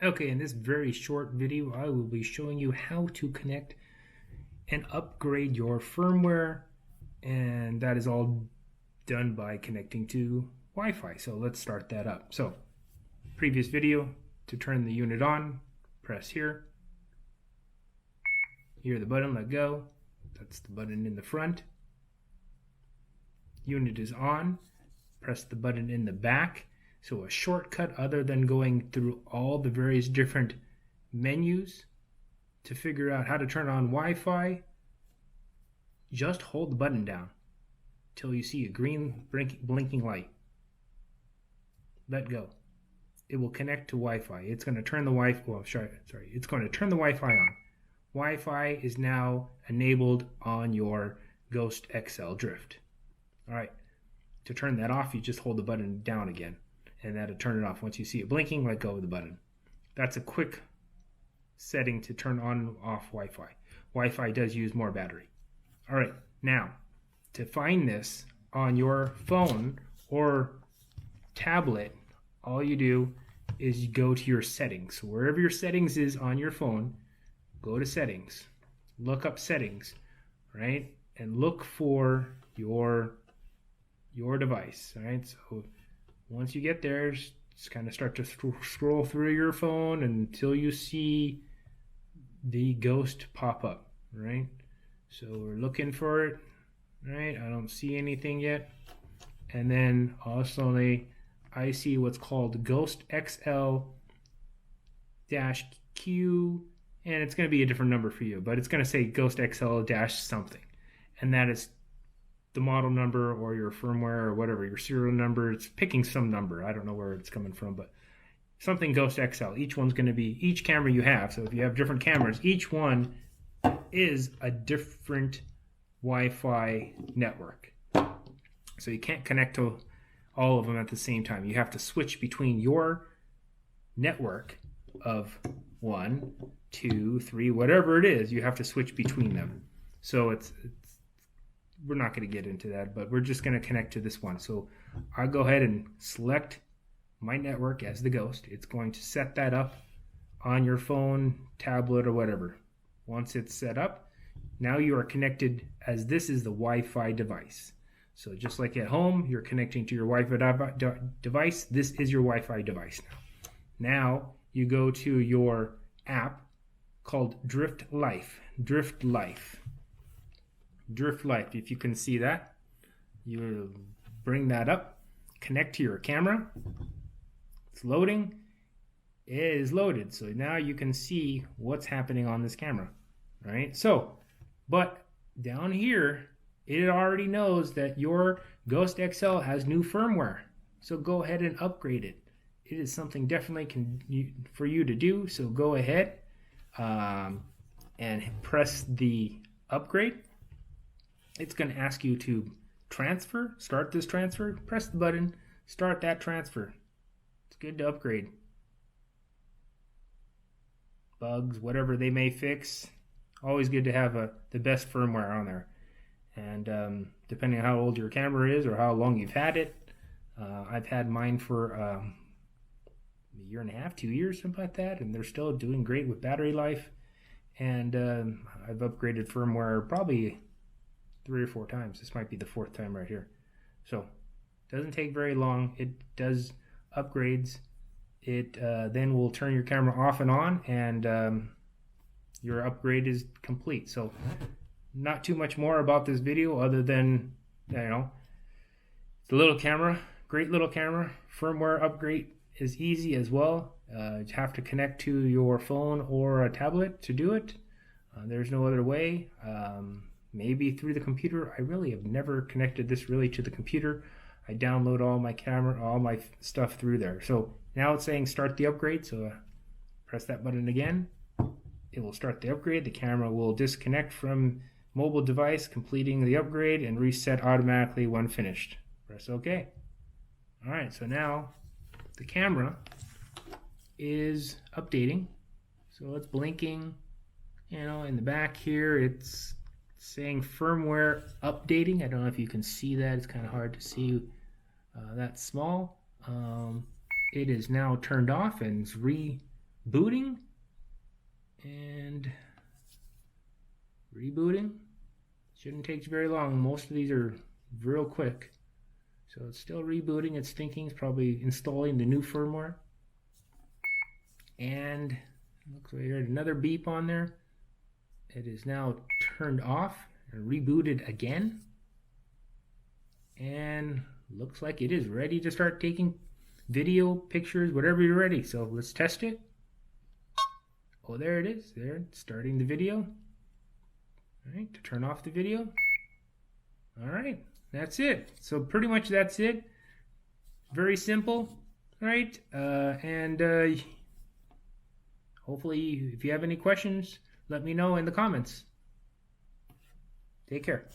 Okay, in this very short video, I will be showing you how to connect and upgrade your firmware, and that is all done by connecting to Wi-Fi. So let's start that up. So, previous video, to turn the unit on, press here. Here the button, let go. That's the button in the front. Unit is on, press the button in the back. So a shortcut other than going through all the various different menus to figure out how to turn on Wi-Fi, just hold the button down till you see a green blinking light. Let go. It will connect to Wi-Fi. It's going to turn the it's going to turn the Wi-Fi on. Wi-Fi is now enabled on your Ghost XL Drift. All right. To turn that off, you just hold the button down again, and that'll turn it off. Once you see it blinking, let go of the button. That's a quick setting to turn on and off Wi-Fi. Wi-Fi does use more battery. All right, now to find this on your phone or tablet, all you do is you go to your settings. So wherever your settings is on your phone, go to settings, look up settings, right? And look for your device, right? So once you get there, just kind of start to scroll through your phone until you see the ghost pop up, right? So we're looking for it, right? I don't see anything yet. And then also I see what's called Ghost XL-Q, and it's going to be a different number for you, but it's going to say Ghost XL-something. And that is the model number or your firmware or whatever, your serial number. It's picking some number. I don't know where it's coming from, but something Ghost XL. Each one's going to be, each camera you have, so if you have different cameras, each one is a different Wi-Fi network. So you can't connect to all of them at the same time. You have to switch between your network of 1, 2, 3, whatever it is. You have to switch between them. So we're not going to get into that, but we're just going to connect to this one. So I'll go ahead and select my network as the Ghost. It's going to set that up on your phone, tablet, or whatever. Once it's set up, now you are connected as this is the Wi-Fi device. So just like at home, you're connecting to your Wi-Fi device. This is your Wi-Fi device now. Now you go to your app called Drift Life. Drift Life. Drift Life. If you can see that, you bring that up, connect to your camera. It's loading. It is loaded. So now you can see what's happening on this camera, right? So, but down here, it already knows that your Ghost XL has new firmware. So go ahead and upgrade it. It is something definitely for you to do. So go ahead and press the upgrade. It's going to ask you to transfer, start this transfer, press the button, start that transfer. It's good to upgrade. Bugs, whatever they may fix, always good to have the best firmware on there. And depending on how old your camera is or how long you've had it, I've had mine for a year and a half, 2 years, something like that, and they're still doing great with battery life. And I've upgraded firmware probably 3 or 4 times. This might be the 4th time right here. So it doesn't take very long. It does upgrades. It then will turn your camera off and on, and your upgrade is complete. So not too much more about this video other than, the little camera, great little camera. Firmware upgrade is easy as well. You have to connect to your phone or a tablet to do it. There's no other way. Maybe through the computer. I really have never connected this really to the computer. I download all my stuff through there. So now it's saying start the upgrade. So press that button again. It will start the upgrade. The camera will disconnect from mobile device, completing the upgrade, and reset automatically when finished. Press OK. All right, so now the camera is updating. So it's blinking. In the back here, it's saying firmware updating. I don't know if you can see that. It's kind of hard to see that small. It is now turned off and is booting and rebooting. Shouldn't take very long. Most of these are real quick. So it's still rebooting. It's thinking it's probably installing the new firmware. And looks like there's another beep on there. It is now turned off and rebooted again. And looks like it is ready to start taking video, pictures, whatever you're ready. So let's test it. Oh, there it is. There, starting the video. All right, to turn off the video. All right, that's it. So pretty much that's it. Very simple. All right, and hopefully if you have any questions, let me know in the comments. Take care.